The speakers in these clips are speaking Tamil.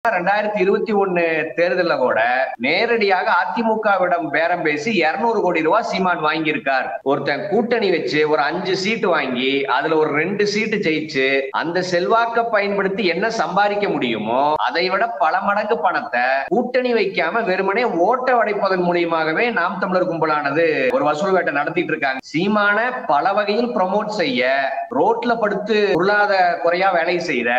2021 தேர்தல்ல கூட நேரடியாக அதிமுகவிடம் பேரம் பேசி 200 கோடி ரூபாய் சீமான் வாங்கியிருக்கார். ஒருத்தன் கூட்டணி வச்சு ஒரு 5 சீட்டு வாங்கி அதுல ஒரு 2 சீட்டு ஜெயிச்சு அந்த செல்வாக்க பயன்படுத்தி என்ன சம்பாதிக்க முடியுமோ அதை விட பல மடங்கு பணத்தை கூட்டணி வைக்காம வெறுமனே ஓட்ட உடைப்பதன் மூலியமாகவே நாம் தமிழர் கும்பலானது ஒரு வசூல் வேட்டை நடத்திட்டு இருக்காங்க. சீமான பல வகையில் ப்ரமோட் செய்ய ரோட்ல படுத்து பொருளாத குறையா வேலை செய்த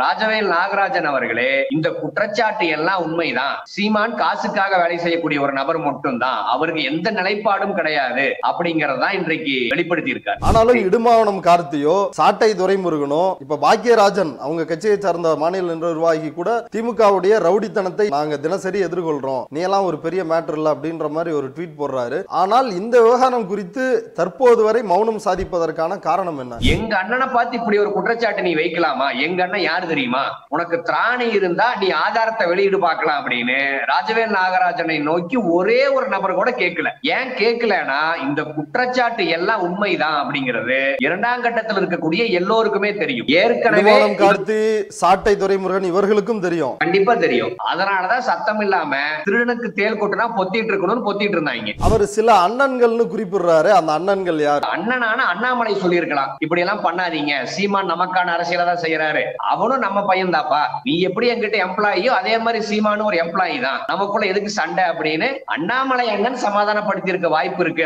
ராஜவேல் நாகராஜன் அவர்களே இந்த குற்றச்சாட்டு எல்லாம் உண்மைதான். சீமான் காசுக்காக வேலை செய்யக்கூடிய ஒரு நபர் மட்டும்தான், அவருக்கு எந்த நிலைப்பாடும் கிடையாது அப்படிங்கறதான் இன்றைக்கு வெளிப்படுத்தி இருக்காரு. ஆனாலும் இடுமாவனம் கார்த்தியோ சாட்டை துரைமுருகனோ இப்ப பாக்கியராஜன் அவங்க கட்சியை சார்ந்த மாநில நிர்வாகி கூட திமுகவுடைய ரவுடித்தனத்தை நாங்க தினசரி எதிர்கொள்றோம், நீ எல்லாம் ஒரு பெரிய மேட்டர் இல்ல அப்படின்ற மாதிரி ஒரு ட்வீட் போடுறாரு. ஆனால் இந்த விவகாரம் குறித்து தற்போது வரை மௌனம் சாதிப்பதற்கான காரணம் என்ன? எங்க அண்ணனை பார்த்து இப்படி ஒரு குற்றச்சாட்டு நீ வைக்கலாமா? எங்க அண்ணன் யாரு தெரியுமா? உனக்கு திராணி இருந்தா நீ ஆதாரத்தை வெளியிடு பார்க்கலாம் அப்படின்னு ராஜவேல் நாகராஜனை நோக்கி ஒரே ஒரு நபர் கூட கேட்கல. ஏன் கேட்கலன்னா இந்த குற்றச்சாட்டு எல்லாம் உண்மைதான் அப்படிங்கிறது இரண்டாம் கட்டத்தில் இருக்கக்கூடிய எல்லோருக்குமே தெரியும். ஏற்கனவே கார்த்தி சாட்டை துரைமுருகன் இவர்களுக்கும் தெரியும், கண்டிப்பா தெரியும். அதனாலதான் சத்தம் இல்லாம திருடனுக்கு தேல் கொட்டுனா பொத்திட்டு இருக்கணும்னு பொத்திட்டு இருந்தாங்க. அவர் சில அண்ணன்கள்னு குறிப்பிடுறாரு, அந்த அண்ணன்கள் யார்? அண்ணனான அண்ணாமலை சொல்லியிருக்கலாம் இப்படி எல்லாம் பண்ணாதீங்க, சீமான் நமக்கான அரசியலை தான் செய்யறாரு, அவனும் நம்ம பையன் தாப்பா, நீ எப்படி என்கிட்ட எம்ப்ளாயியோ அதே மாதிரி சீமானும் ஒரு எம்ப்ளாயி தான், நமக்குள்ள எதுக்கு சண்டை அப்படின்னு அண்ணாமலை அண்ணன் சமாதானப்படுத்தி இருக்க வாய்ப்பு இருக்கு.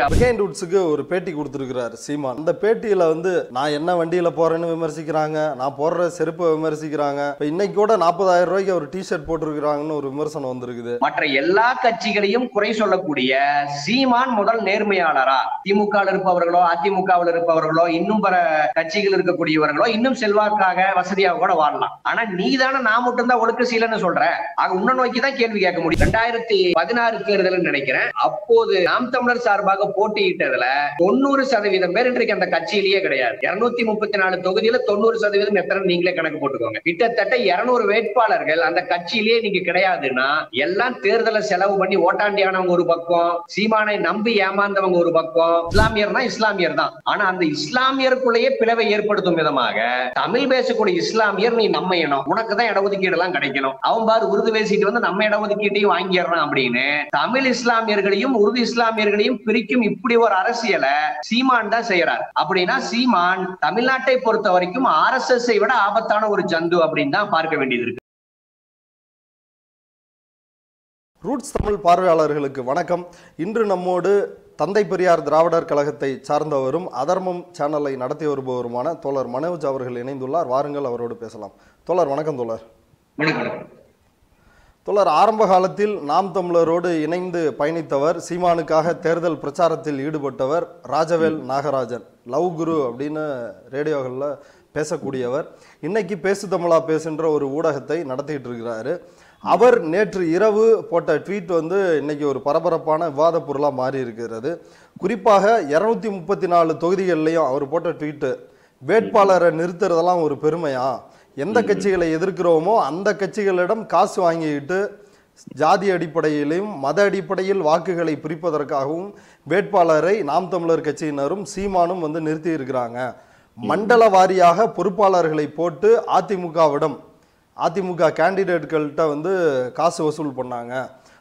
ஒரு பேட்டி கொடுத்திருக்கிறார் சீமான். அந்த பேட்டியில நான் என்ன வண்டியில போறேன்னு விமர்சிக்கிறாங்க, நான் போடுற செருப்பை விமர்சிக்கிறாங்க. இன்னைக்கு கூட 40,000 ரூபாய்க்கு ஒரு டிஷர்ட் போட்டிருக்கிறாங்கன்னு ஒரு விமர்சனம் வந்திருக்குது. மற்ற எல்லா கட்சிகளையும் குறை சொல்லக்கூடிய சீமான் முதல் நேர்மையாளரா? திமுக இருப்பவர்களோ அதிமுகவில் இருப்பவர்களோ இன்னும் பல கட்சிகள் இருக்கக்கூடியவர்களோ இன்னும் செல்வாக்காக வசதியாக கூட வாழலாம். ஆனா நீதான நான் மட்டும்தான் ஒழுக்க சீலன்னு சொல்ற, உன்ன நோக்கி தான் கேள்வி கேட்க முடியும். 2016 தேர்தல் நினைக்கிறேன், அப்போது நாம் தமிழர் சார்பாக போட்டியிட்டதுல 90% பேர் இன்றைக்கு அந்த கட்சியிலேயே கிடையாது. 234 தொகுதியில 90% எத்தனை நீங்களே கணக்கு போட்டுக்கோங்க. கிட்டத்தட்ட 200 வேட்பாளர்கள் அந்த கட்சியிலேயே நீங்க கிடையாதுன்னா எல்லாம் தேர்தலை செலவு பண்ணி ஓட்டாண்டியானவங்க ஒரு பக்கம், சீமானை நம்பி ஏமாந்தவங்க ஒரு பக்கம், இஸ்லாமியர்னா இஸ்லாமியர் தான். ஆனா அந்த இஸ்லாமியருக்குள்ளேயே பிளவை ஏற்படுத்தும் விதமாக தமிழ் பேசக்கூடிய இஸ்லாமியர் நீ நம்ம இனம், உனக்கு தான் இடஒதுக்கீடு எல்லாம் கிடைக்கணும், அவன் பாரு உருது பேசிட்டு நம்ம இடஒதுக்கீட்டையும் வாங்கிடுறான் அப்படின்னு தமிழ் இஸ்லாமியர்களையும் உருது இஸ்லாமியர்களையும் பிரிக்கும் இப்படி ஒரு அரசியலை சீமான் தான் செய்யறார். அப்படின்னா சீமான் தமிழ்நாட்டை பொறுத்த வரைக்கும் RSS விட ஆபத்தான ஒரு ஜந்து அப்படின்னு தான் பார்க்க வேண்டியது இருக்கு. ரூட்ஸ் தமிழ் பார்வையாளர்களுக்கு வணக்கம். இன்று நம்மோடு தந்தை பெரியார் திராவிடர் கழகத்தை சார்ந்தவரும் அதர்மம் சேனலை நடத்தி வருபவருமான தோழர் மனோஜ் அவர்கள் இணைந்துள்ளார். வாருங்கள் அவரோடு பேசலாம். தோழர் வணக்கம். தோழர், ஆரம்ப காலத்தில் நாம் தமிழரோடு இணைந்து பயணித்தவர், சீமானுக்காக தேர்தல் பிரச்சாரத்தில் ஈடுபட்டவர் ராஜவேல் நாகராஜன், லவ் குரு அப்படின்னு ரேடியோகளில் பேசக்கூடியவர். இன்னைக்கு பேசு தமிழா பேசுன்ற ஒரு ஊடகத்தை நடத்திட்டு இருக்கிறாரு. அவர் நேற்று இரவு போட்ட ட்வீட் இன்னைக்கு ஒரு பரபரப்பான விவாத பொருளாக மாறி இருக்கிறது. குறிப்பாக 234 தொகுதிகள்லையும் அவர் போட்ட ட்வீட்டு, வேட்பாளரை நிறுத்துறதெல்லாம் ஒரு பெருமையா, எந்த கட்சிகளை எதிர்க்கிறோமோ அந்த கட்சிகளிடம் காசு வாங்கிக்கிட்டு ஜாதி அடிப்படையிலும் மத அடிப்படையில் வாக்குகளை பிரிப்பதற்காகவும் வேட்பாளரை நாம் தமிழர் கட்சியினரும் சீமானும் நிறுத்தி இருக்கிறாங்க. மண்டல வாரியாக பொறுப்பாளர்களை போட்டு அதிமுக கேண்டிடேட்கள்கிட்ட காசு வசூல் பண்ணாங்க.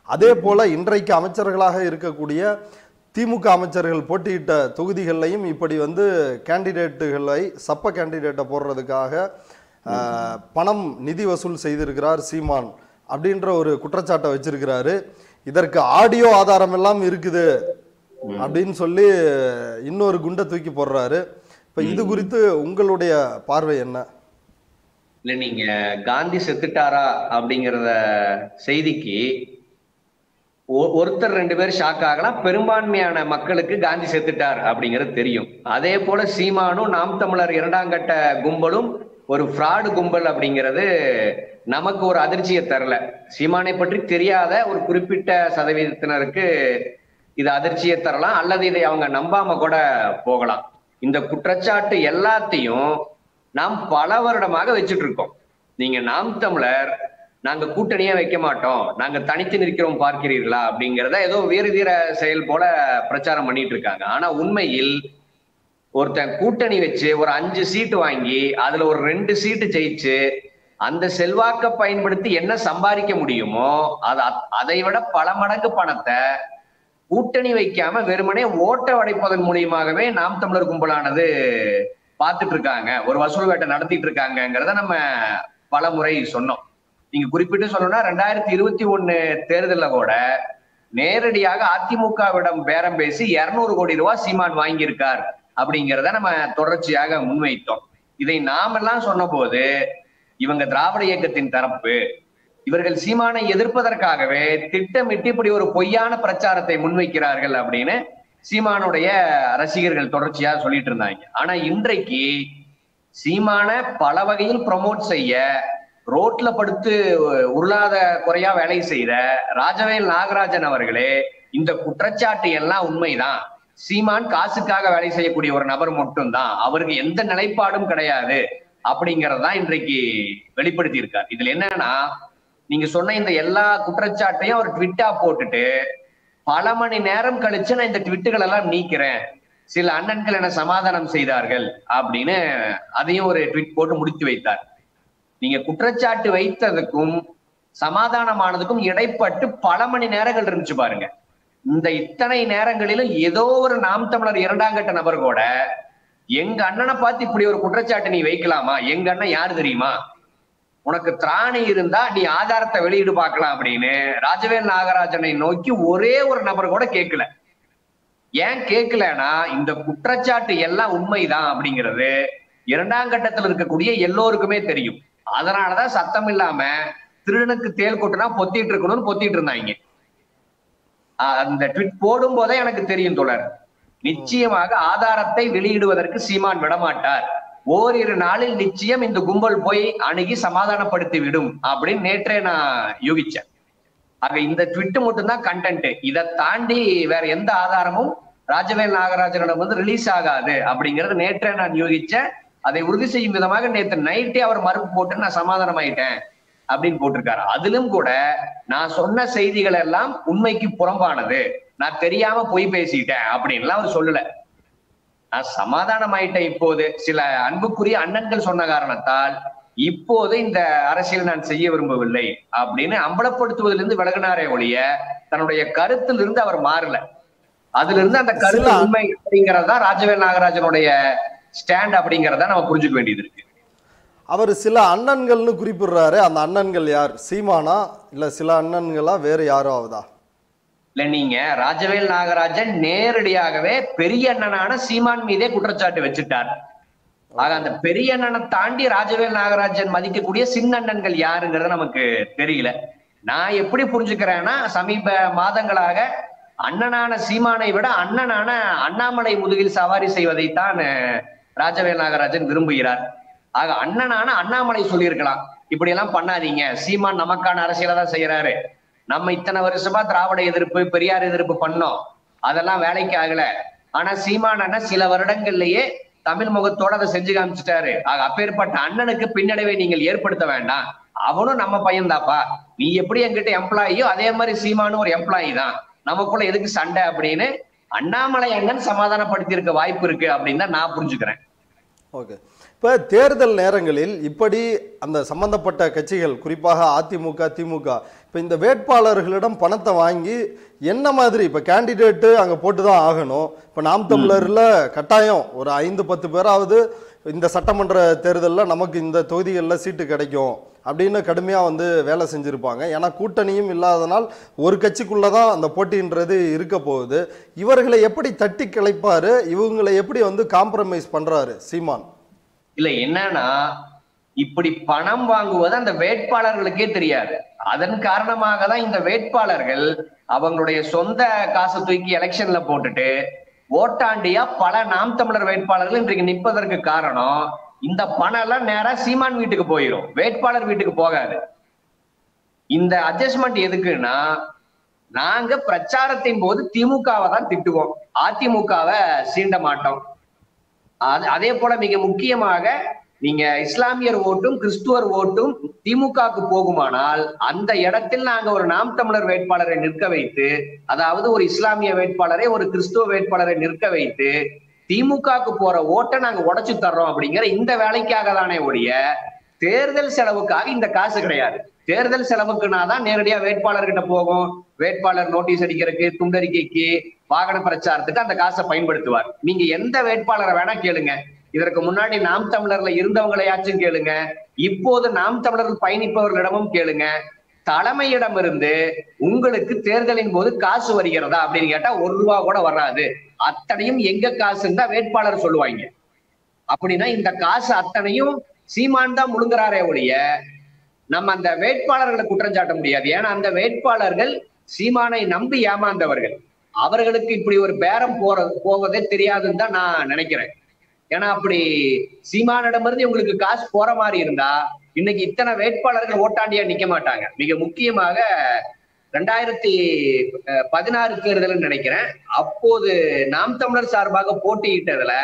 அதே போல இன்றைக்கு அமைச்சர்களாக இருக்கக்கூடிய திமுக அமைச்சர்கள் போட்டியிட்ட தொகுதிகளையும் இப்படி கேண்டிடேட்டுகளை சப்ப கேண்டிடேட்டை போடுறதுக்காக பணம் நிதி வசூல் செய்திருக்கிறார் சீமான் அப்படின்ற ஒரு குற்றச்சாட்டை வச்சிருக்கிறாரு. இதற்கு ஆடியோ ஆதாரம் எல்லாம் இருக்குது அப்படின்னு சொல்லி இன்னொரு குண்டை தூக்கி போடுறாரு. இப்ப இது குறித்து உங்களுடைய பார்வை என்ன? இல்ல, நீங்க காந்தி செத்துட்டாரா அப்படிங்கறத செய்திக்கு ஒருத்தர் 2 பேர் ஷாக் ஆகலாம், பெரும்பான்மையான மக்களுக்கு காந்தி செத்துட்டார் அப்படிங்கிறது தெரியும். அதே போல சீமானும் நாம் தமிழர் 2ஆம் கட்ட கும்பலும் ஒரு ஃப்ராடு கும்பல் அப்படிங்கிறது நமக்கு ஒரு அதிர்ச்சியை தரல. சீமானை பற்றி தெரியாத ஒரு குறிப்பிட்ட சதவீதத்தினருக்கு இது அதிர்ச்சியை தரலாம், அல்லது இதை அவங்க நம்பாம கூட போகலாம். இந்த குற்றச்சாட்டு எல்லாத்தையும் நாம் பல வருடமாக வச்சுட்டு இருக்கோம். நீங்க நாம் தமிழர் நாங்க கூட்டணியே வைக்க மாட்டோம், நாங்க தனித்து நிற்கிறோம் பார்க்கிறீர்களா அப்படிங்கிறத ஏதோ வீர தீர செயல் போல பிரச்சாரம் பண்ணிட்டு இருக்காங்க. ஆனா உண்மையில் ஒருத்தன் கூட்டணி வச்சு ஒரு 5 சீட்டு வாங்கி அதுல ஒரு 2 சீட்டு ஜெயிச்சு அந்த செல்வாக்க பயன்படுத்தி என்ன சம்பாதிக்க முடியுமோ அதை விட பல மடங்கு பணத்தை கூட்டணி வைக்காம வெறுமனே ஓட்ட உடைப்பதன் மூலியமாகவே நாம் தமிழர் கும்பலானது பார்த்துட்டு இருக்காங்க, ஒரு வசூல் வேட்டை நடத்திட்டு இருக்காங்கிறத நம்ம பல முறை சொன்னோம். நீங்க குறிப்பிட்டு சொல்லணும்னா 2021 தேர்தலில் கூட நேரடியாக அதிமுகவிடம் பேரம் பேசி 200 கோடி ரூபாய் சீமான் வாங்கியிருக்கார் அப்படிங்கிறத நம்ம தொடர்ச்சியாக முன்வைத்தோம். இதை நாமெல்லாம் சொன்ன போது இவங்க திராவிட இயக்கத்தின் தரப்பு, இவர்கள் சீமானை எதிர்ப்பதற்காகவே திட்டமிட்டு இப்படி ஒரு பொய்யான பிரச்சாரத்தை முன்வைக்கிறார்கள் அப்படின்னு சீமானுடைய ரசிகர்கள் தொடர்ச்சியா சொல்லிட்டு இருந்தாங்க. ஆனா இன்றைக்கு சீமான பல வகையில் ப்ரமோட் செய்ய ரோட்ல படுத்து உருளாத குறையா வேலை செய்த ராஜவேல் நாகராஜன் அவர்களே இந்த குற்றச்சாட்டு எல்லாம் உண்மைதான், சீமான் காசுக்காக வேலை செய்யக்கூடிய ஒரு நபர் மட்டும்தான், அவருக்கு எந்த நிலைப்பாடும் கிடையாது அப்படிங்கறதான் இன்றைக்கு வெளிப்படுத்தி இருக்கார். இதுல என்னன்னா, நீங்க சொன்ன இந்த எல்லா குற்றச்சாட்டையும் அவர் ட்விட்டா போட்டுட்டு பல மணி நேரம் கழிச்சு நான் இந்த ட்விட்டுகள் எல்லாம் நீக்கிறேன், சில அண்ணன்கள் என சமாதானம் செய்தார்கள் அப்படின்னு அதையும் ஒரு ட்விட் போட்டு முடித்து வைத்தார். நீங்க குற்றச்சாட்டு வைத்ததுக்கும் சமாதானமானதுக்கும் இடைப்பட்டு பல மணி நேரங்கள் இருந்துச்சு பாருங்க. இந்த இத்தனை நேரங்களிலும் ஏதோ ஒரு நாம் தமிழர் 2ஆம் கட்ட நபர் கூட எங்க அண்ணனை பார்த்து இப்படி ஒரு குற்றச்சாட்டு நீ வைக்கலாமா, எங்க அண்ணன் யாரு தெரியுமா, உனக்கு திராணி இருந்தா நீ ஆதாரத்தை வெளியிடு பார்க்கலாம் அப்படின்னு ராஜவேல் நாகராஜனை நோக்கி ஒரே ஒரு நபர் கூட கேட்கல. ஏன் கேட்கலன்னா, இந்த குற்றச்சாட்டு எல்லாம் உண்மைதான் அப்படிங்கிறது 2ஆம் கட்டத்தில் இருக்கக்கூடிய எல்லோருக்குமே தெரியும். அதனாலதான் சத்தம் இல்லாம திருடனுக்கு தேல் கொட்டுனா பொத்திட்டு இருக்கணும்னு பொத்திட்டு இருந்தாங்க. அந்த ட்விட் போடும் போதே எனக்கு தெரியும் தோழர், நிச்சயமாக ஆதாரத்தை வெளியிடுவதற்கு சீமான் விடமாட்டார், ஓரிரு நாளில் நிச்சயம் இந்த கும்பல் போய் அணுகி சமாதானப்படுத்தி விடும் அப்படின்னு நேற்றே நான் யூகிச்சேன். ஆக இந்த ட்விட் மட்டும்தான் கண்டென்ட், இதை தாண்டி வேற எந்த ஆதாரமும் ராஜவேல் நாகராஜனிடம் வந்து ரிலீஸ் ஆகாது அப்படிங்கறது நேற்றே நான் யூகிச்சேன். அதை உறுதி செய்யும் விதமாக நேற்று நைட்டே அவர் மறுப்பு போட்டு நான் சமாதானம் ஆயிட்டேன் அப்படின்னு போட்டிருக்காரு. அதிலும் கூட நான் சொன்ன செய்திகள் எல்லாம் உண்மைக்கு புறம்பானது, நான் தெரியாம பொய் பேசிட்டேன் அப்படின்லாம் அவர் சொல்லல. நான் சமாதானம் ஆயிட்டேன், இப்போது சில அன்புக்குரிய அண்ணன்கள் சொன்ன காரணத்தால் இப்போது இந்த அரசியல் நான் செய்ய விரும்பவில்லை அப்படின்னு அம்பலப்படுத்துவதிலிருந்து விலகினாரே ஒழிய தன்னுடைய கருத்திலிருந்து அவர் மாறல. அதுல இருந்து அந்த கருத்து உண்மை அப்படிங்கறதுதான் ராஜவேல் நாகராஜனுடைய ஸ்டாண்ட் அப்படிங்கறத நம்ம புரிஞ்சுக்க வேண்டியது இருக்கு. அவர் சில அண்ணன்கள்னு குறிப்பிடுறாரு, அந்த அண்ணன்கள் யார், சீமானா இல்ல சில அண்ணன்களா வேற யாரோ ஆகுதா? இல்ல, நீங்க ராஜவேல் நாகராஜன் நேரடியாகவே பெரிய அண்ணனான சீமான் மீதே குற்றச்சாட்டு வச்சுட்டார். ஆக அந்த பெரிய அண்ணனை தாண்டி ராஜவேல் நாகராஜன் மதிக்கக்கூடிய சின்ன அண்ணன்கள் யாருங்கிறது நமக்கு தெரியல. நான் எப்படி புரிஞ்சுக்கிறேன்னா, சமீப மாதங்களாக அண்ணனான சீமானை விட அண்ணனான அண்ணாமலை முதுகில் சவாரி செய்வதைத்தான் ராஜவேல் நாகராஜன் விரும்புகிறார். ஆக அண்ணனான அண்ணாமலை சொல்லியிருக்கலாம், இப்படி எல்லாம் பண்ணாதீங்க, சீமான் நமக்கான அரசியலை தான் செய்யறாரு, நம்ம இத்தனை வருஷமா திராவிட எதிர்ப்பு பெரியார் எதிர்ப்பு பண்ணோம், அதெல்லாம் வேலைக்கு ஆகல, ஆனா சீமான் அண்ணன் சில வருடங்கள்லயே தமிழ் முகத்தோட அதை செஞ்சு காமிச்சிட்டாரு, ஆக அப்பேற்பட்ட அண்ணனுக்கு பின்னடைவை நீங்கள் ஏற்படுத்த வேண்டாம், அவனும் நம்ம பையன்தாப்பா, நீ எப்படி என்கிட்ட எம்ப்ளாயியோ அதே மாதிரி சீமானும் ஒரு எம்ப்ளாயி தான், நமக்குள்ள எதுக்கு சண்டை அப்படின்னு அண்ணாமலை அண்ணன் சமாதானப்படுத்தி இருக்க வாய்ப்பு இருக்கு அப்படின்னு தான் நான் புரிஞ்சுக்கிறேன். ஓகே, இப்போ தேர்தல் நேரங்களில் இப்படி அந்த சம்பந்தப்பட்ட கட்சிகள் குறிப்பாக அதிமுக திமுக இப்போ இந்த வேட்பாளர்களிடம் பணத்தை வாங்கி என்ன மாதிரி இப்போ கேண்டிடேட்டு அங்கே போட்டு தான் ஆகணும், இப்போ நாம் தமிழரில் கட்டாயம் ஒரு 5-10 பேராவது இந்த சட்டமன்ற தேர்தலில் நமக்கு இந்த தொகுதிகளில் சீட்டு கிடைக்கும் அப்படின்னு கடுமையாக வந்து வேலை செஞ்சுருப்பாங்க. ஏன்னா கூட்டணியும் இல்லாதனால் ஒரு கட்சிக்குள்ளே தான் அந்த போட்டின்றது இருக்க போகுது. இவர்களை எப்படி தட்டி கிளைப்பாரு, இவங்களை எப்படி வந்து காம்ப்ரமைஸ் பண்ணுறாரு சீமான்? இல்ல, என்னன்னா இப்படி பணம் வாங்குவது அந்த வேட்பாளர்களுக்கே தெரியாது. அதன் காரணமாக தான் இந்த வேட்பாளர்கள் அவங்களுடைய சொந்த காசை தூக்கி எலெக்ஷன்ல போட்டுட்டு ஓட்டாண்டியா பல நாம் தமிழர் வேட்பாளர்கள் இன்றைக்கு நிற்பதற்கு காரணம், இந்த பணம் எல்லாம் நேரா சீமான் வீட்டுக்கு போயிடும், வேட்பாளர் வீட்டுக்கு போகாது. இந்த அட்ஜஸ்ட்மெண்ட் எதுக்குன்னா, நாங்க பிரச்சாரத்தின் போது திமுகவை தான் திட்டுவோம், அதிமுகவை சீண்ட மாட்டோம். அதே போல மிக முக்கியமாக நீங்க இஸ்லாமியர் ஓட்டும் கிறிஸ்துவர் ஓட்டும் திமுகவுக்கு போகுமானால் அந்த இடத்தில் நாங்க ஒரு நாம் தமிழர் வேட்பாளரை நிற்க வைத்து, அதாவது ஒரு இஸ்லாமிய வேட்பாளரை ஒரு கிறிஸ்துவ வேட்பாளரை நிற்க வைத்து திமுகவுக்கு போற ஓட்டை நாங்க உடைச்சு தர்றோம் அப்படிங்கிற இந்த வேலைக்காக தானே ஒழிய தேர்தல் செலவுக்காக இந்த காசு கிடையாது. தேர்தல் செலவுக்குனா தான் நேரடியா வேட்பாளர்கிட்ட போகும். வேட்பாளர் நோட்டீஸ் அடிக்கிறதுக்கு, துண்டறிக்கைக்கு, வாகன பிரச்சாரத்துக்கு அந்த காசை பயன்படுத்துவார். நீங்க எந்த வேட்பாளரை வேணா கேளுங்க. இதற்கு முன்னாடி நாம் தமிழர்ல இருந்தவங்களையாச்சும் கேளுங்க, இப்போது நாம் தமிழர்கள் பயணிப்பவர்களிடமும் கேளுங்க. தலைமையிடமிருந்து உங்களுக்கு தேர்தலின் போது காசு வருகிறதா அப்படின்னு கேட்டா 1 ரூபா கூட வராது. அத்தனையும் எங்க காசுன்னு தான் வேட்பாளர் சொல்லுவாங்க. அப்படின்னா இந்த காசு அத்தனையும் சீமான் தான் முழுங்குறாரே ஒழிய நம்ம அந்த வேட்பாளர்களை குற்றம் சாட்ட முடியாது. ஏன்னா அந்த வேட்பாளர்கள் சீமானை நம்பி ஏமாந்தவர்கள். அவர்களுக்கு இப்படி ஒரு பேரம் போவதே தெரியாதுன்னு தான் நான் நினைக்கிறேன். ஏன்னா அப்படி சீமானிடமிருந்து இவங்களுக்கு காசு போற மாதிரி இருந்தா இன்னைக்கு இத்தனை வேட்பாளர்கள் ஓட்டாண்டியா நிக்க மாட்டாங்க. மிக முக்கியமாக 2016 தேர்தல் நினைக்கிறேன். அப்போது நாம் தமிழர் சார்பாக போட்டியிட்டதுல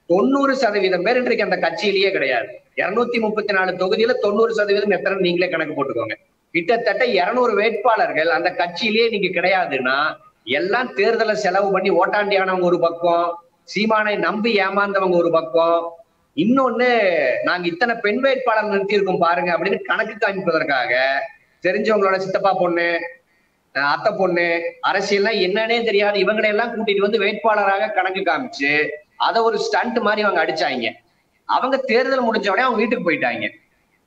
90% பேர் இன்றைக்கு அந்த கட்சியிலேயே கிடையாது. 234 தொகுதியில 90% எத்தனை நீங்களே கணக்கு போட்டுக்கோங்க. கிட்டத்தட்ட 200 வேட்பாளர்கள் அந்த கட்சியிலேயே நீங்க கிடையாதுன்னா எல்லாம் தேர்தலை செலவு பண்ணி ஓட்டாண்டியானவங்க ஒரு பக்கம், சீமானை நம்பி ஏமாந்தவங்க ஒரு பக்கம், இன்னொன்னு நாங்க இத்தனை பெண் வேட்பாளர் நிறுத்தியிருக்கோம் பாருங்க அப்படின்னு கணக்கு காமிப்பதற்காக தெரிஞ்சவங்களோட சித்தப்பா பொண்ணு, அத்தை பொண்ணு, அரசியல்லாம் என்னன்னே தெரியாது இவங்களையெல்லாம் கூட்டிட்டு வந்து வேட்பாளராக கணக்கு காமிச்சு அதை ஒரு ஸ்டண்ட் மாதிரி அவங்க அடிச்சாங்க. அவங்க தேர்தல் முடிஞ்ச உடனே அவங்க வீட்டுக்கு போயிட்டாங்க.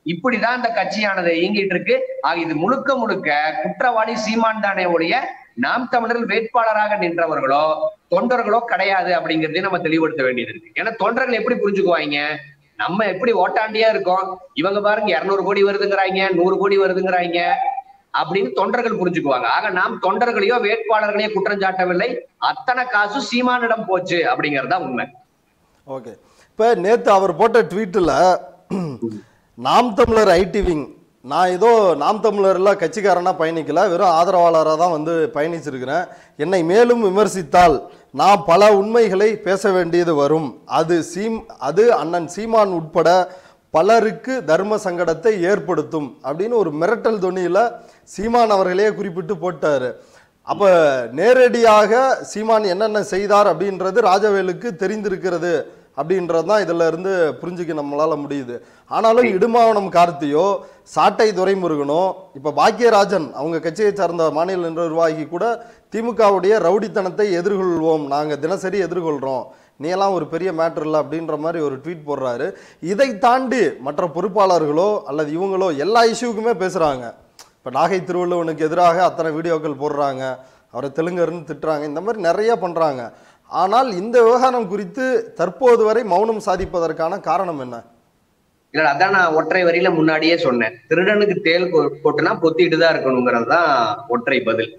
இப்படிதான் இந்த கட்சியானது இயங்கிட்டு இருக்கு. ஆக இது முழுக்க முழுக்க குற்றவாளி சீமான் தானே ஒழிய நாம் தமிழர்கள் வேட்பாளராக நின்றவர்களோ தொண்டர்களோ கிடையாது அப்படிங்கிறதையும் நம்ம தெளிவுபடுத்த வேண்டியது இருக்கு. ஏன்னா தொண்டர்கள் எப்படி புரிஞ்சுக்குவாங்க, நம்ம எப்படி ஓட்டாண்டியா இருக்கோம், இவங்க பாருங்க 200 கோடி வருதுங்கிறாங்க, 100 கோடி வருதுங்கிறாங்க அப்படின்னு தொண்டர்கள் புரிஞ்சுக்குவாங்க. ஆக நாம் தொண்டர்களையோ வேட்பாளர்களையோ குற்றம் சாட்டவில்லை. அத்தனை காசு சீமானிடம் போச்சு அப்படிங்கறதா உண்மை. ஓகே, இப்ப நேத்து அவர் போட்ட ட்வீட்ல நாம் தமிழர் ஐடி விங், நான் ஏதோ நாம் தமிழர்ல கட்சிக்காரனா பயணிக்கல, வெறும் ஆதரவாளராக தான் வந்து பயணிச்சிருக்கிறேன். என்னை மேலும் விமர்சித்தால் நான் பல உண்மைகளை பேச வேண்டியது வரும். அது அண்ணன் சீமான் உட்பட பலருக்கு தர்ம சங்கடத்தை ஏற்படுத்தும் அப்படின்னு ஒரு மிரட்டல் தொனியில சீமான் அவர்களே குறிப்பிட்டு போட்டாரு. அப்ப நேரடியாக சீமான் என்னென்ன செய்தார் அப்படின்றது ராஜவேலுக்கு தெரிந்திருக்கிறது அப்படின்றது தான் இதுல இருந்து புரிஞ்சுக்க நம்மளால முடியுது. ஆனாலும் இடுமாவனம் கார்த்தியோ சாட்டை துரைமுருகனோ இப்ப பாக்கியராஜன் அவங்க கட்சியை சார்ந்த மாநில நிர்வாகி கூட திமுகவுடைய ரவுடித்தனத்தை எதிர்கொள்வோம், நாங்க தினசரி எதிர்கொள்றோம், நீ எல்லாம் ஒரு பெரிய மேட்டர் இல்லை அப்படின்ற மாதிரி ஒரு ட்வீட் போடுறாரு. இதை தாண்டி மற்ற பொறுப்பாளர்களோ அல்லது இவங்களோ எல்லா இஷ்யூக்குமே பேசுறாங்க. இப்போ நாகை திருவள்ளுவனுக்கு எதிராக அத்தனை வீடியோக்கள் போடுறாங்க, அவரை தெலுங்கர்னு திட்டுறாங்க, இந்த மாதிரி நிறைய பண்றாங்க. ஆனால் இந்த விவகாரம் குறித்து தற்போது வரை மௌனம் சாதிப்பதற்கான காரணம் என்ன? இல்ல அதான் நான் ஒற்றை வரியில முன்னாடியே சொன்னேன், திருடனுக்கு தேல் போட்டுனா பொத்திட்டு தான் இருக்கணுங்கிறது தான் ஒற்றை பதில்.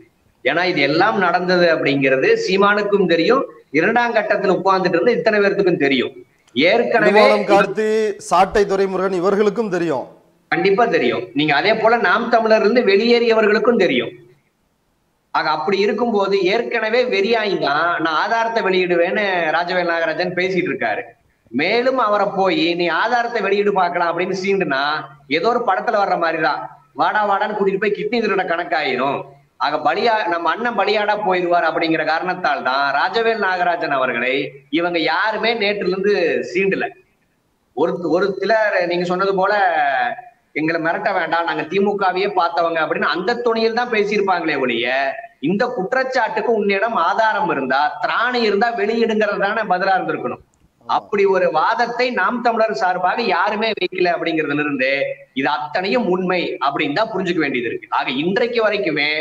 ஏன்னா இது எல்லாம் நடந்தது அப்படிங்கிறது சீமானுக்கும் தெரியும், 2ஆம் கட்டத்தில் உட்கார்ந்துட்டு இருந்து இத்தனை பேருக்கும் தெரியும். ஏற்கனவே கார்த்தி, சாட்டை துரைமுருகன் இவர்களுக்கும் தெரியும், கண்டிப்பா தெரியும். நீங்க அதே போல நாம் தமிழர் இருந்து வெளியேறியவர்களுக்கும் தெரியும். ஆக அப்படி இருக்கும்போது ஏற்கனவே வெறியாயிங்க நான் ஆதாரத்தை வெளியிடுவேன்னு ராஜவேல் நாகராஜன் பேசிட்டு இருக்காரு. மேலும் அவரை போய் நீ ஆதாரத்தை வெளியிடு பார்க்கலாம் அப்படின்னு சீண்டுனா ஏதோ ஒரு படத்துல வர்ற மாதிரிதான் வாடா வாடான்னு கூட்டிட்டு போய் கிட்னி திருட கணக்காயிரும். ஆக நம்ம அண்ணன் பலியாடா போயிடுவார் அப்படிங்கிற காரணத்தால் தான் ராஜவேல் நாகராஜன் அவர்களை இவங்க யாருமே நேற்றுல இருந்து சீண்டல. ஒரு சிலர் நீங்க சொன்னது போல எங்களை மிரட்ட வேண்டாம், நாங்க திமுகவையே பார்த்தவங்க அப்படின்னு அந்த துணியில் தான் பேசியிருப்பாங்களே ஒழிய இந்த குற்றச்சாட்டுக்கு உன்னிடம் ஆதாரம் இருந்தா திராணி இருந்தா வெளியிடுங்கிறதான பதிலா இருந்திருக்கணும். அப்படி ஒரு வாதத்தை நாம் தமிழர் சார்பாக யாருமே வைக்கல அப்படிங்கிறதுல இருந்து இது அத்தனையும் உண்மை அப்படின்னு தான் புரிஞ்சுக்க வேண்டியது இருக்கு. ஆக இன்றைக்கு வரைக்குமே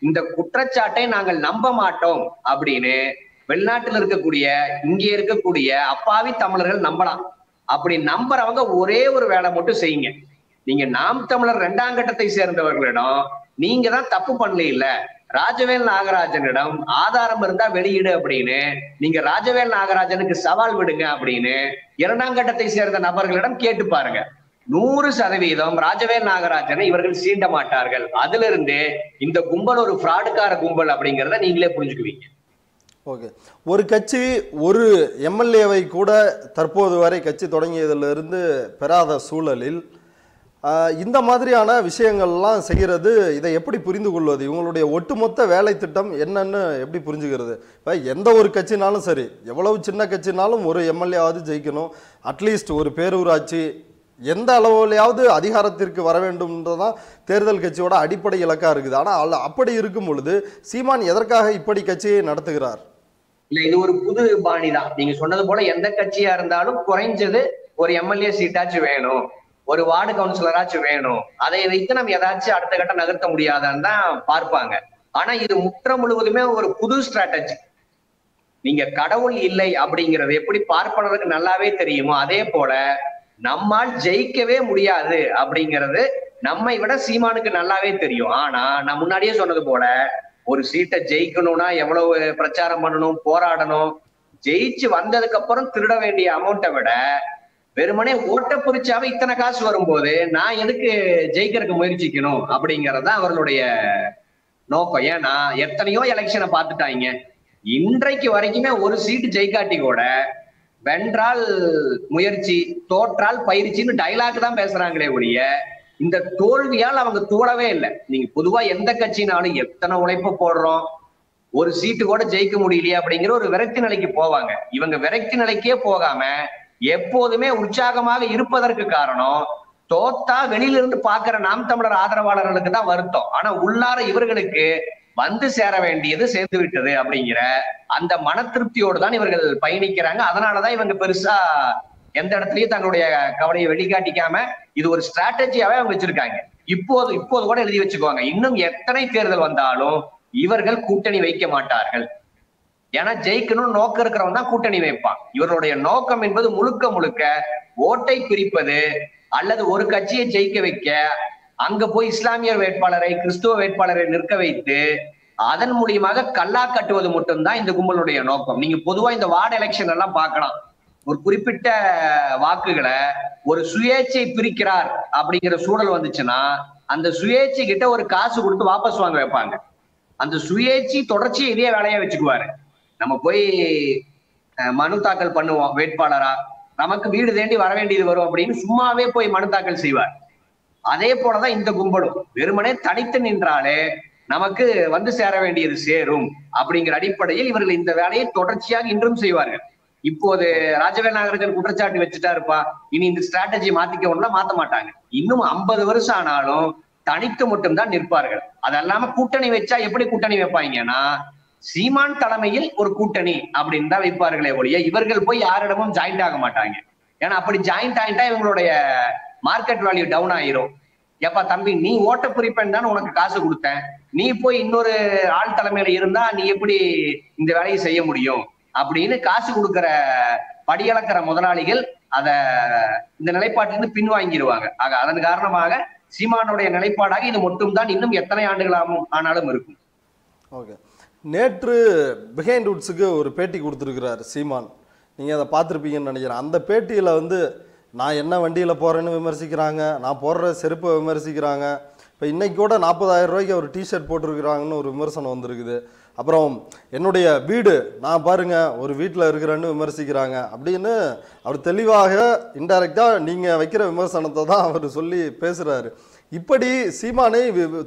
இந்த குற்றச்சாட்டை நாங்கள் நம்ப மாட்டோம் அப்படின்னு வெளிநாட்டில் இருக்கக்கூடிய இங்கே இருக்கக்கூடிய அப்பாவி தமிழர்கள் நம்பலாம். அப்படி நம்புறவங்க ஒரே ஒரு வேலை மட்டும் செய்யுங்க, நீங்க நாம் தமிழர் 2ஆம் கட்டத்தை சேர்ந்தவர்களிடம் நீங்க தான் தப்பு பண்ணல இல்ல, ராஜவேல் நாகராஜனிடம் ஆதாரம் இருந்தா வெளியிடு அப்படின்னு நீங்க ராஜவேல் நாகராஜனுக்கு சவால் விடுங்க அப்படின்னு 2ஆம் கட்டத்தை சேர்ந்த நபர்களிடம் கேட்டு பாருங்க. 100% ராஜவேல் நாகராஜனை இவர்கள் சீண்ட மாட்டார்கள். அதுல இருந்து இந்த கும்பல் ஒரு ஃப்ராடுக்கார கும்பல் அப்படிங்கிறத நீங்களே புரிஞ்சுக்குவீங்க. ஓகே, ஒரு கட்சி ஒரு எம்எல்ஏவை கூட தற்போது வரை கட்சி தொடங்கியதிலிருந்து பெறாத சூழலில் இந்த மாதிரியான விஷயங்கள்லாம் செய்கிறது, இதை எப்படி புரிந்து கொள்வது? இவங்களுடைய ஒட்டுமொத்த வேலை திட்டம் என்னன்னு எப்படி புரிஞ்சுக்கிறது? இப்போ எந்த ஒரு கட்சினாலும் சரி, எவ்வளவு சின்ன கட்சினாலும் ஒரு எம்எல்ஏவாவது ஜெயிக்கணும், அட்லீஸ்ட் ஒரு பேரூராட்சி எந்த அளவுலையாவது அதிகாரத்திற்கு வர வேண்டும்ன்றதான் தேர்தல் கட்சியோட அடிப்படை இலக்கா இருக்குது. ஆனா அப்படி இருக்கும் பொழுது சீமான் எதற்காக இப்படி கட்சியை நடத்துகிறார்? இல்ல, இது ஒரு புது பாணி தான். நீங்க சொன்னது போல எந்த கட்சியா இருந்தாலும் குறைஞ்சது ஒரு எம்எல்ஏ சீட்டாச்சும் வேணும், ஒரு வார்டு கவுன்சிலராச்சும் வேணும், அதை வைத்து நம்ம ஏதாச்சும் அடுத்த கட்டம் நகர்த்த முடியாதான்னு தான் பார்ப்பாங்க. ஆனா இது முற்ற முழுவதுமே ஒரு புது ஸ்ட்ராட்டஜி. நீங்க கடவுள் இல்லை அப்படிங்கறது எப்படி பார்ப்பனருக்கு நல்லாவே தெரியுமோ, அதே போல நம்மால் ஜெயிக்கவே முடியாது அப்படிங்கிறது நம்மை விட சீமானுக்கு நல்லாவே தெரியும். ஆனா நான் முன்னாடியே சொன்னது போல ஒரு சீட்டை ஜெயிக்கணும்னா எவ்வளவு பிரச்சாரம் பண்ணணும், போராடணும். ஜெயிச்சு வந்ததுக்கு அப்புறம் திருட வேண்டிய அமௌண்ட்டை விட வெறுமனே ஓட்ட குறிச்சாவே இத்தனை காசு வரும்போது நான் எதுக்கு ஜெயிக்கிறதுக்கு முயற்சிக்கணும் அப்படிங்கறதுதான் அவர்களுடைய நோக்கம். ஏன்னா எத்தனையோ எலெக்ஷனை பார்த்துட்டாங்க. இன்றைக்கு வரைக்குமே ஒரு சீட்டு ஜெயிக்காட்டி கூட வென்றால் முயற்சி, தோற்றால் பயிற்சின்னு டைலாக் தான் பேசுறாங்களே ஒழிய இந்த தோல்வியால் அவங்க தோழவே இல்லை. நீங்க பொதுவா எந்த கட்சினாலும் எத்தனை உழைப்பு போடுறோம், ஒரு சீட்டு கூட ஜெயிக்க முடியலையே அப்படிங்கிற ஒரு விரக்தி நிலைக்கு போவாங்க. இவங்க விரக்தி நிலைக்கே போகாம எப்போதுமே உற்சாகமாக இருப்பதற்கு காரணம், தோத்தா வெளியில இருந்து பாக்குற நாம் தமிழர் ஆதரவாளர்களுக்கு தான் வருத்தம். ஆனா உள்ளார இவர்களுக்கு வந்து சேர வேண்டியது சேர்ந்து விட்டது அப்படிங்கிற அந்த மன திருப்தியோடு தான் இவர்கள் பயணிக்கிறாங்க. அதனாலதான் இவங்க பெருசா எந்த இடத்துலயும் தங்களுடைய கவலையை வெளிக்காட்டிக்காம இது ஒரு ஸ்ட்ராட்டஜியாவே அவங்க வச்சிருக்காங்க. இப்போது கூட எழுதி வச்சுக்குவாங்க, இன்னும் எத்தனை தேர்தல் வந்தாலும் இவர்கள் கூட்டணி வைக்க மாட்டார்கள். ஏன்னா ஜெயிக்கணும்னு நோக்கம் இருக்கிறவன் தான் கூட்டணி வைப்பான். இவர்களுடைய நோக்கம் என்பது முழுக்க முழுக்க ஓட்டை பிரிப்பது அல்லது ஒரு கட்சியை ஜெயிக்க வைக்க அங்க போய் இஸ்லாமியர் வேட்பாளரை, கிறிஸ்துவ வேட்பாளரை நிற்க வைத்து அதன் மூலியமாக கல்லா கட்டுவது மட்டும்தான் இந்த கும்பலுடைய நோக்கம். நீங்க பொதுவா இந்த வார்டு எலெக்ஷன் எல்லாம் பார்க்கலாம். ஒரு குறிப்பிட்ட வாக்குகளை ஒரு சுயேட்சை பிரிக்கிறார் அப்படிங்கிற சூழல் வந்துச்சுன்னா அந்த சுயேட்சை கிட்ட ஒரு காசு கொடுத்து வாபஸ் வாங்க வைப்பாங்க. அந்த சுயேட்சை தொடர்ச்சியை இதே வேலையா வச்சுக்குவாரு. நம்ம போய் மனு தாக்கல் பண்ணுவோம் வேட்பாளரா, நமக்கு வீடு தேண்டி வர வேண்டியது வரும் அப்படின்னு சும்மாவே போய் மனு தாக்கல் செய்வார். அதே போலதான் இந்த கும்பலும் வெறுமனே தனித்து நின்றாலே நமக்கு வந்து சேர வேண்டியது சேரும் அப்படிங்கிற அடிப்படையில் இவர்கள் இந்த வேலையை தொடர்ச்சியாக இன்றும் செய்வார்கள். இப்போது ராஜவேல் நாகராஜன் குற்றச்சாட்டு வச்சுட்டாருப்பா, இனி இந்த ஸ்ட்ராட்டஜி மாத்திக்கணும்னா மாத்த மாட்டாங்க. இன்னும் 50 வருஷம் ஆனாலும் தனித்து மட்டும்தான் நிற்பார்கள். அது இல்லாம கூட்டணி வச்சா எப்படி கூட்டணி வைப்பாங்கன்னா சீமான் தலைமையில் ஒரு கூட்டணி அப்படின்னு தான் வைப்பார்களே ஒழிய இவர்கள் போய் யாரிடமும் ஜாயிண்ட் ஆக மாட்டாங்க. ஏன்னா அப்படி ஜாயிண்ட் ஆயிட்டா இவங்களுடைய மார்க்கெட் வேல்யூ டவுன் ஆயிரும். எப்பா தம்பி, நீ ஓட்ட குறிப்பேன் தானே உனக்கு காசு கொடுத்தேன், நீ போய் இன்னொரு ஆள் தலைமையில இருந்தா நீ எப்படி இந்த வேலையை செய்ய முடியும் அப்படின்னு காசு கொடுக்கிற படியளக்கிற முதலாளிகள் இந்த நிலைப்பாட்டிலிருந்து பின்வாங்கிடுவாங்க. ஆக அதன் காரணமாக சீமானுடைய நிலைப்பாடாக இது மட்டும்தான் இன்னும் எத்தனை ஆண்டுகள் ஆனாலும் இருக்கும். ஓகே, நேற்று பிஹைண்ட் வுட்ஸுக்கு ஒரு பேட்டி கொடுத்துருக்கிறார் சீமான். நீங்கள் அதை பார்த்துருப்பீங்கன்னு நினைக்கிறேன். அந்த பேட்டியில் நான் என்ன வண்டியில் போகிறேன்னு விமர்சிக்கிறாங்க, நான் போடுற செருப்பை விமர்சிக்கிறாங்க. இப்போ இன்றைக்கி கூட 40,000 ரூபாய்க்கு ஒரு டிஷர்ட் போட்டிருக்கிறாங்கன்னு ஒரு விமர்சனம் வந்திருக்குது. அப்புறம் என்னுடைய வீடு, நான் பாருங்கள் ஒரு வீட்டில் இருக்கிறேன்னு விமர்சிக்கிறாங்க அப்படின்னு அவர் தெளிவாக இன்டைரக்டாக நீங்கள் வைக்கிற விமர்சனத்தை தான் அவர் சொல்லி பேசுகிறாரு. இப்படி சீமானை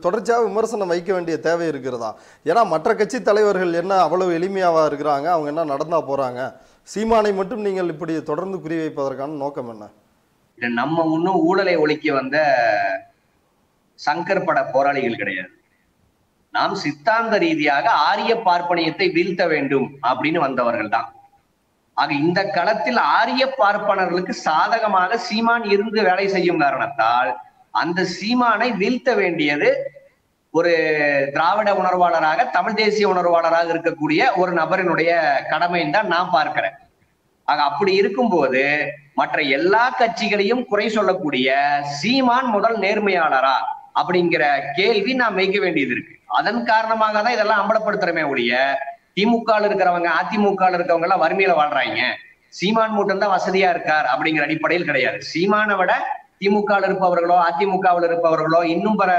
தொடர்ச்சியாக விமர்சனம் வைக்க வேண்டிய தேவை இருக்கிறதா? ஏன்னா மற்ற கட்சி தலைவர்கள் என்ன அவ்வளவு எளிமையாக இருக்கிறாங்க, அவங்க என்ன நடந்தா போகிறாங்க, சீமானை மட்டும் நீங்கள் இப்படி தொடர்ந்து குறிவைப்பதற்கான நோக்கம் என்ன? நம்ம இன்னும் ஊழலை ஒழிக்க வந்த சங்கர் பட போராளிகள் கிடையாது. நாம் சித்தாந்த ரீதியாக ஆரிய பார்ப்பனியத்தை வீழ்த்த வேண்டும் அப்படின்னு வந்தவர்கள் தான். ஆக இந்த களத்தில் ஆரிய பார்ப்பனர்களுக்கு சாதகமாக சீமான் இருந்து வேலை செய்யும் காரணத்தால் அந்த சீமானை வீழ்த்த வேண்டியது ஒரு திராவிட உணர்வாளராக, தமிழ் தேசிய உணர்வாளராக இருக்கக்கூடிய ஒரு நபரினுடைய கடமைன்னு தான் நான் பார்க்கிறேன். ஆக அப்படி இருக்கும்போது மற்ற எல்லா கட்சிகளையும் குறை சொல்லக்கூடிய சீமான் முதல் நேர்மையாளரா அப்படிங்கிற கேள்வி நாம் வைக்க வேண்டியது இருக்கு. அதன் காரணமாக தான் இதெல்லாம் அம்பலப்படுத்துறமே ஒழிய திமுக இருக்கிறவங்க, அதிமுக இருக்கிறவங்க எல்லாம் வறுமையில வாழ்றாங்க, சீமான் மட்டும் தான் வசதியா இருக்கார் அப்படிங்கிற அடிப்படையில் கிடையாது. சீமானை விட திமுக இருப்பவர்களோ அதிமுகவில் இருப்பவர்களோ இன்னும் பல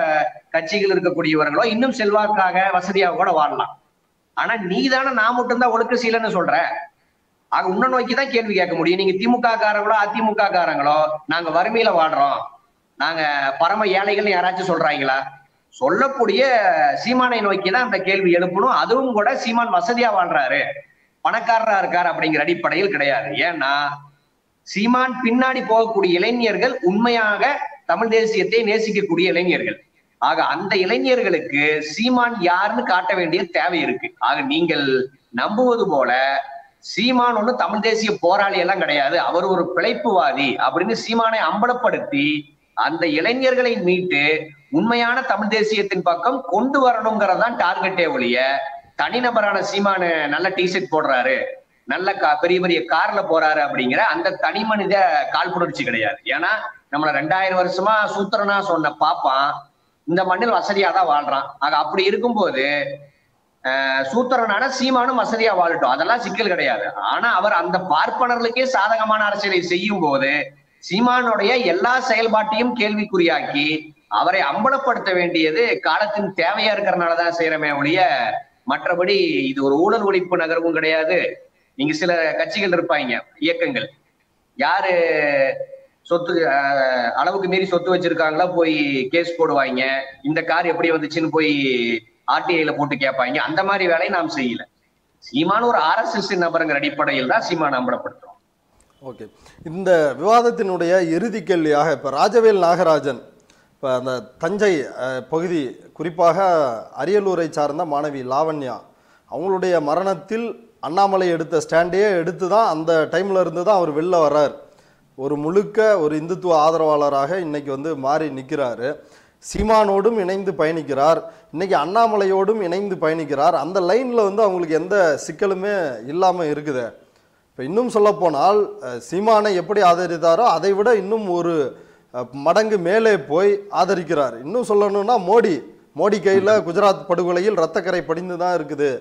கட்சிகள் இருக்கக்கூடியவர்களோ இன்னும் செல்வாக்காக வசதியாக கூட வாழலாம். ஆனா நீதானே நான் மட்டும்தான் ஒழுக்க சீலன்னு சொல்ற. ஆக உன்ன நோக்கிதான் கேள்வி கேட்க முடியும். நீங்க திமுக காரங்களோ அதிமுக காரங்களோ நாங்க வறுமையில வாழ்றோம், நாங்க பரம ஏழைகள்னு யாராச்சும் சொல்றாங்களா? சொல்லக்கூடிய சீமானை நோக்கிதான் அந்த கேள்வி எழுப்பணும். அதுவும் கூட சீமான் வசதியா வாழ்றாரு, பணக்காரரா இருக்காரு அப்படிங்கிற அடிப்படையில் கிடையாது. ஏன்னா சீமான் பின்னாடி போகக்கூடிய இளைஞர்கள் உண்மையாக தமிழ் தேசியத்தை நேசிக்கக்கூடிய இளைஞர்கள். ஆக அந்த இளைஞர்களுக்கு சீமான் யாருன்னு காட்ட வேண்டிய தேவை இருக்கு. ஆக நீங்கள் நம்புவது போல சீமான் ஒண்ணு தமிழ் தேசிய போராளி எல்லாம் கிடையாது, அவர் ஒரு பிழைப்புவாதி அப்படின்னு சீமானை அம்பலப்படுத்தி அந்த இளைஞர்களை மீட்டு உண்மையான தமிழ் தேசியத்தின் பக்கம் கொண்டு வரணுங்கிறதான் டார்கெட்டே ஒழிய தனிநபரான சீமானு நல்ல டிஷர்ட் போடுறாரு, நல்ல பெரிய பெரிய கார்ல போறாரு அப்படிங்கிற அந்த தனி மனித காழ்ப்புணர்ச்சி கிடையாது. ஏன்னா நம்மள 2000 வருஷமா சூத்திரனா சொன்ன பாப்பான் இந்த மண்ணில் வசதியா தான் வாழ்றான். ஆக அப்படி இருக்கும்போது சூத்திரனான சீமானும் வசதியா வாழட்டும், அதெல்லாம் சிக்கல் கிடையாது. ஆனா அவர் அந்த பார்ப்பனர்களுக்கே சாதகமான அரசியலை செய்யும் போது சீமானுடைய எல்லா செயல்பாட்டையும் கேள்விக்குறியாக்கி அவரை அம்பலப்படுத்த வேண்டியது காலத்தின் தேவையா இருக்கிறனாலதான் செய்யறமே ஒழிய மற்றபடி இது ஒரு ஊழல் ஒழிப்பு நகர்வும் கிடையாது. நீங்க சில கட்சிகள் இருப்பாங்க, இயக்கங்கள், யாரு சொத்து அளவுக்கு மீறி சொத்து வச்சிருக்காங்களா போய் கேஸ் போடுவாங்க, இந்த கார் எப்படி வந்துச்சுன்னு போய் ஆர்டிஐல போட்டு கேட்பாங்க. அந்த மாதிரி வேலையை நாம் செய்யல. சீமான் ஒரு RSS நபருங்கிற அடிப்படையில் தான் சீமான் அம்பலப்படுத்துறோம். ஓகே, இந்த விவாதத்தினுடைய இறுதி கேள்வியாக இப்போ ராஜவேல் நாகராஜன், இப்போ அந்த தஞ்சை பகுதி குறிப்பாக அரியலூரை சார்ந்த மாணவி லாவண்யா, அவங்களுடைய மரணத்தில் அண்ணாமலை எடுத்த ஸ்டாண்டே எடுத்து தான் அந்த டைம்ல இருந்து தான் அவர் வெளில வர்றார். ஒரு முழுக்க ஒரு இந்துத்துவ ஆதரவாளராக இன்னைக்கு வந்து மாறி நிற்கிறாரு. சீமானோடும் இணைந்து பயணிக்கிறார், இன்னைக்கு அண்ணாமலையோடும் இணைந்து பயணிக்கிறார். அந்த லைனில் வந்து அவங்களுக்கு எந்த சிக்கலுமே இல்லாமல் இருக்குது. இப்போ இன்னும் சொல்லப்போனால் சீமானை எப்படி ஆதரித்தாரோ அதை விட இன்னும் ஒரு மடங்கு மேலே போய் ஆதரிக்கிறார். இன்னும் சொல்லணும்னா மோடி கையில் குஜராத் படுகொலையில் இரத்தக்கரை படிந்து தான் இருக்குது,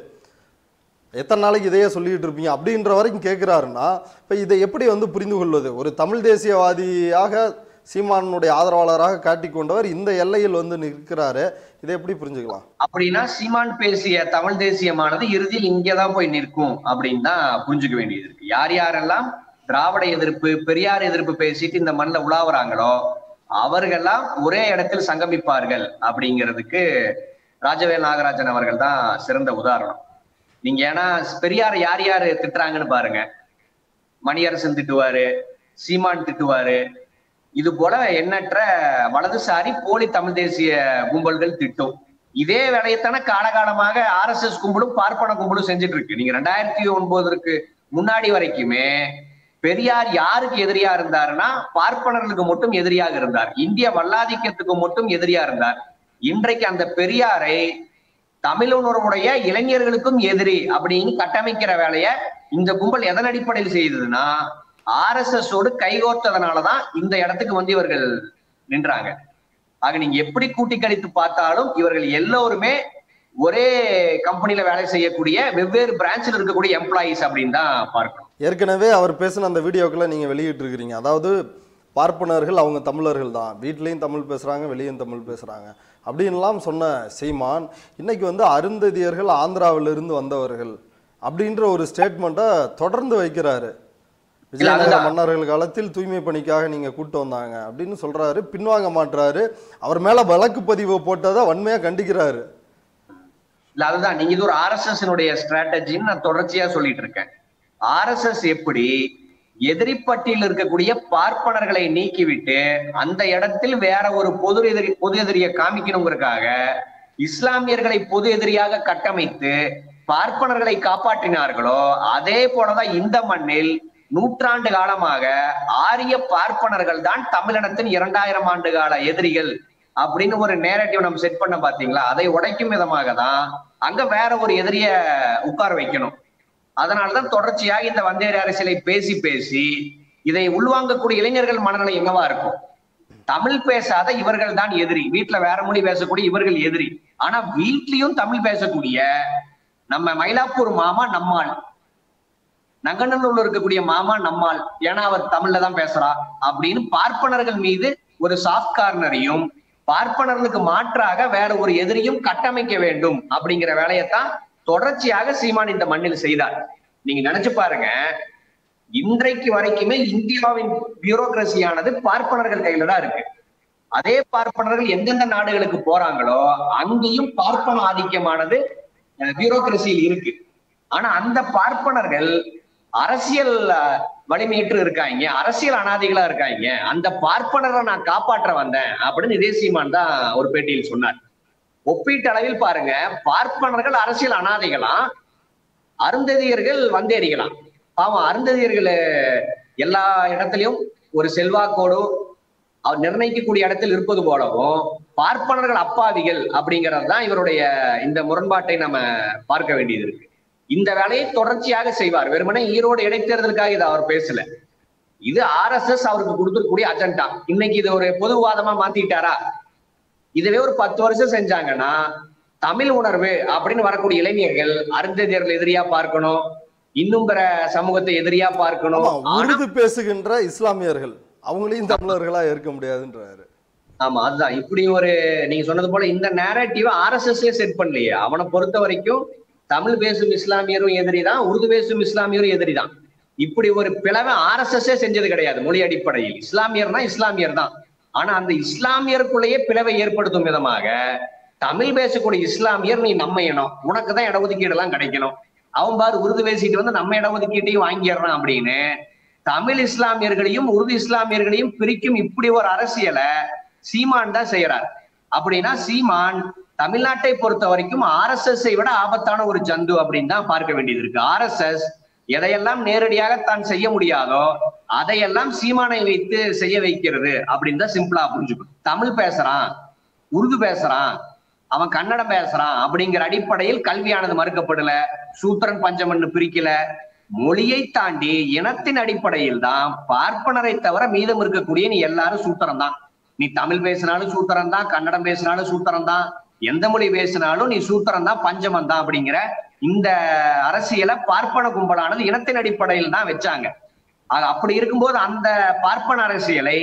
எத்தனை நாளைக்கு இதையே சொல்லிட்டு இருப்பீங்க அப்படின்ற வரைக்கும் கேட்குறாருன்னா இப்போ இதை எப்படி வந்து புரிந்து கொள்வது? ஒரு தமிழ் தேசியவாதியாக சீமானுடைய ஆதரவாளராக காட்டிக்கொண்டவர் இந்த எல்லையில் வந்து நிற்கிறாரு, இதை எப்படி புரிஞ்சுக்கலாம்? அப்படின்னா சீமான் பேசிய தமிழ் தேசியமானது இறுதியில் இங்கேதான் போய் நிற்கும் அப்படின்னு தான் புரிஞ்சுக்க வேண்டியது இருக்கு. யார் யாரெல்லாம் திராவிட எதிர்ப்பு, பெரியார் எதிர்ப்பு பேசிட்டு இந்த மண்ணில் உலாவுறாங்களோ அவர்கள்லாம் ஒரே இடத்தில் சங்கமிப்பார்கள் அப்படிங்கிறதுக்கு ராஜவேல் நாகராஜன் அவர்கள் தான் சிறந்த உதாரணம். நீங்க ஏன்னா பெரியாரை யார் யாரு திட்டுறாங்கன்னு பாருங்க. மணியரசன் திட்டுவாரு, சீமான் திட்டுவாரு, இது போல எண்ணற்ற வலதுசாரி போலி தமிழ் தேசிய கும்பல்கள் திட்டும். இதே வேலையத்தான காலகாலமாக RSS கும்பலும் பார்ப்பன கும்பலும் செஞ்சுட்டு இருக்கு. நீங்க 2009 முன்னாடி வரைக்குமே பெரியார் யாருக்கு எதிரியா இருந்தாருன்னா பார்ப்பனர்களுக்கு மட்டும் எதிரியாக இருந்தார், இந்திய வல்லாதிக்கத்துக்கு மட்டும் எதிரியா இருந்தார். இன்றைக்கு அந்த பெரியாரை தமிழுணர்வுடைய இளைஞர்களுக்கும் எதிரி அப்படின்னு கட்டமைக்கிற வேலைய இந்த கும்பல் எதன் அடிப்படையில் செய்ததுன்னா RSSோடு கைகோர்த்ததுனாலதான் இந்த இடத்துக்கு வந்து இவர்கள் நின்றாங்க. ஆக நீங்க எப்படி கூட்டி கழித்து பார்த்தாலும் இவர்கள் எல்லோருமே ஒரே கம்பெனில வேலை செய்யக்கூடிய வெவ்வேறு பிரான்ச்சில் இருக்கக்கூடிய எம்ப்ளாயிஸ் அப்படின்னு தான் பார்க்கணும். ஏற்கனவே அவர் பேசின அந்த வீடியோக்களை நீங்க வெளியிட்டு இருக்கிறீங்க. அதாவது பார்ப்பனர்கள் அவங்க தமிழர்கள் தான், வீட்லேயும் தமிழ் பேசுகிறாங்க, வெளியும் தமிழ் பேசுகிறாங்க அப்படின்லாம் சொன்ன சீமான் இன்னைக்கு வந்து அருந்ததியர்கள் ஆந்திராவிலிருந்து வந்தவர்கள் அப்படின்ற ஒரு ஸ்டேட்மெண்ட்டை தொடர்ந்து வைக்கிறாரு. விஜயநகர மன்னர்கள் காலத்தில் தூய்மை பணிக்காக நீங்க கூட்டு வந்தாங்க அப்படின்னு சொல்றாரு, பின்வாங்க மாட்டாரு. அவர் மேல வழக்கு பதிவு போட்டதை வன்மையா கண்டிக்கிறாரு. இல்ல அதுதான் நீங்க இது ஒரு RSSனுடைய ஸ்ட்ராட்டஜின்னு நான் தொடர்ச்சியா சொல்லிட்டு இருக்கேன். RSS எப்படி எதிரிப்பட்டியில் இருக்கக்கூடிய பார்ப்பனர்களை நீக்கிவிட்டு அந்த இடத்தில் வேற ஒரு பொது எதிரியை காமிக்கணுங்கிறதுக்காக இஸ்லாமியர்களை பொது எதிரியாக கட்டமைத்து பார்ப்பனர்களை காப்பாற்றினார்களோ அதே போலதான் இந்த மண்ணில் நூற்றாண்டு காலமாக ஆரிய பார்ப்பனர்கள் தான் தமிழினத்தின் 2000 ஆண்டு கால எதிரிகள் அப்படின்னு ஒரு நேரட்டிவ் நம்ம செட் பண்ண பாத்தீங்களா? அதை உடைக்கும் விதமாக தான் அங்க வேற ஒரு எதிரிய உட்கார வைக்கணும். அதனாலதான் தொடர்ச்சியாக இந்த வந்தேரி அரசியலை பேசி பேசி இதை உள்வாங்கக்கூடிய இளைஞர்கள் மனநிலை என்னவா இருக்கும்? தமிழ் பேசாத இவர்கள் தான் எதிரி, வீட்டுல வேற மொழி பேசக்கூடிய இவர்கள் எதிரி. ஆனா வீட்லயும் தமிழ் பேசக்கூடிய நம்ம மயிலாப்பூர் மாமா நம்மால், நங்கநல்லூர்ல இருக்கக்கூடிய மாமா நம்மால், ஏன்னா அவர் தமிழ்ல தான் பேசுறா அப்படின்னு பார்ப்பனர்கள் மீது ஒரு சாஃப்ட் கார்னரையும் பார்ப்பனர்களுக்கு மாற்றாக வேற ஒரு எதிரியும் கட்டமைக்க வேண்டும் அப்படிங்கிற வேலையத்தான் தொடர்ச்சியாக சீமான் இந்த மண்ணில் செய்தார். நீங்க நினைச்சு பாருங்க, இன்றைக்கு வரைக்குமே இந்தியாவின் பியூரோகிரசியானது பார்ப்பனர்கள் கையில தான் இருக்கு. அதே பார்ப்பனர்கள் எந்தெந்த நாடுகளுக்கு போறாங்களோ அங்கேயும் பார்ப்பன ஆதிக்கமானது பியூரோகிரசியில் இருக்கு. ஆனா அந்த பார்ப்பனர்கள் அரசியல் வலிமையற்று இருக்காங்க, அரசியல் அனாதைகளா இருக்காங்க, அந்த பார்ப்பனரை நான் காப்பாற்ற வந்தேன் அப்படின்னு இதே சீமான் தான் ஒரு பேட்டியில் சொன்னார். ஒப்பீட்டு அளவில் பாருங்க, பார்ப்பனர்கள் அரசியல் அனாதைகளாம், அருந்ததியர்கள் வந்தேறிகளாம். பாவம் அருந்ததியர்கள் எல்லா இடத்திலையும் ஒரு செல்வாக்கோடு அவர் நிர்ணயிக்கக்கூடிய இடத்தில் இருப்பது போலவும் பார்ப்பனர்கள் அப்பாவிகள் அப்படிங்கிறது தான் இவருடைய இந்த முரண்பாட்டை நம்ம பார்க்க வேண்டியது இருக்கு. இந்த வேலையை தொடர்ச்சியாக செய்வார். வெறுமனே ஈரோடு இடைத்தேர்தலுக்காக இதை அவர் பேசல. இது RSS அவருக்கு கொடுத்துருக்கூடிய அஜெண்டா. இன்னைக்கு இது ஒரு பொதுவாதமா மாத்திட்டாரா? இதுவே ஒரு 10 வருஷம் செஞ்சாங்கன்னா தமிழ் உணர்வு அப்படின்னு வரக்கூடிய இளைஞர்கள் அருந்ததியர்கள் எதிரியா பார்க்கணும், இன்னும் பிற சமூகத்தை எதிரியா பார்க்கணும். உருது பேசுகின்ற இஸ்லாமியர்கள் அவங்களையும் தமிழர்களா இருக்க முடியாதுன்றாரு. ஆமா, அதுதான். இப்படி ஒரு நீங்க சொன்னது போல இந்த நேரட்டிவ் RSS செட் பண்ணலையே. அவனை பொறுத்த வரைக்கும் தமிழ் பேசும் இஸ்லாமியரும் எதிரிதான், உருது பேசும் இஸ்லாமியரும் எதிரிதான். இப்படி ஒரு பிளவை RSS செஞ்சது கிடையாது. மொழி அடிப்படையில் இஸ்லாமியர்னா இஸ்லாமியர் தான். ஆனா அந்த இஸ்லாமியருக்குள்ளேயே பிளவை ஏற்படுத்தும் விதமாக தமிழ் பேசக்கூடிய இஸ்லாமியர் நீ நம்ம இனம், உனக்கு தான் இடஒதுக்கீடு எல்லாம் கிடைக்கணும், அவன் பாரு உருது பேசிட்டு வந்து நம்ம இடஒதுக்கீட்டையும் வாங்கிடுறான் அப்படின்னு தமிழ் இஸ்லாமியர்களையும் உருது இஸ்லாமியர்களையும் பிரிக்கும் இப்படி ஒரு அரசியலை சீமான் தான் செய்யறார். அப்படின்னா சீமான் தமிழ்நாட்டை பொறுத்த வரைக்கும் RSS விட ஆபத்தான ஒரு ஜந்து அப்படின்னு தான் பார்க்க வேண்டியது இருக்கு. RSS எதையெல்லாம் நேரடியாக தான் செய்ய முடியாதோ அதையெல்லாம் சீமானை வைத்து செய்ய வைக்கிறது அப்படின்னு தான் சிம்பிளா புரிஞ்சுக்கணும். தமிழ் பேசுறான், உருது பேசுறான், அவன் கன்னடம் பேசுறான் அப்படிங்கிற அடிப்படையில் கல்வியானது மறுக்கப்படல, சூத்திரன் பஞ்சமன்னு பிரிக்கல. மொழியை தாண்டி இனத்தின் அடிப்படையில் தான் பார்ப்பனரை தவிர மீதம் இருக்கக்கூடிய நீ எல்லாரும் சூத்திரம் தான். நீ தமிழ் பேசினாலும் சூத்திரம் தான், கன்னடம் பேசினாலும் சூத்திரம் தான், எந்த மொழி பேசினாலும் நீ சூத்திரம் தான், பஞ்சமம் தான் அப்படிங்கிற இந்த அரசியலை பார்ப்பன கும்பலானது இனத்தின் அடிப்படையில் தான் வச்சாங்க. அப்படி இருக்கும்போது அந்த பார்ப்பன அரசியலை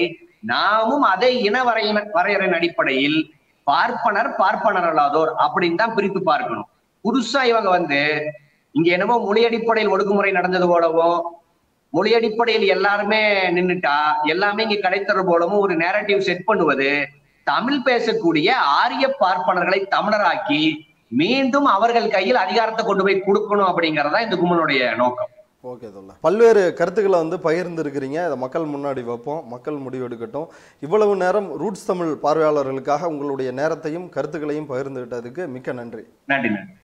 நாமும் அதை இன வரையறையின் அடிப்படையில் பார்ப்பனர் அல்லாதோர் அப்படின்னு தான் பிரித்து பார்க்கணும். புதுசா இவங்க இங்க என்னமோ மொழி அடிப்படையில் ஒடுக்குமுறை நடந்தது போலவும், மொழி அடிப்படையில் எல்லாருமே நின்னுட்டா எல்லாமே இங்க கிடைத்தது போலவும் ஒரு நேரட்டிவ் செட் பண்ணுவது தமிழ் பேசக்கூடிய ஆரிய பார்ப்பனர்களை தமிழராக்கி மீண்டும் அவர்கள் கையில் அதிகாரத்தை கொண்டு போய் கொடுக்கணும் அப்படிங்கறதா இந்த கும்பலுடைய நோக்கம். ஓகே தோழா, பல்வேறு கருத்துக்களை பகிர்ந்து இருக்கிறீங்க. இதை மக்கள் முன்னாடி வைப்போம், மக்கள் முடிவெடுக்கட்டும். இவ்வளவு நேரம் ரூட்ஸ் தமிழ் பார்வையாளர்களுக்காக உங்களுடைய நேரத்தையும் கருத்துக்களையும் பகிர்ந்து விட்டதுக்கு மிக்க நன்றி. நன்றி.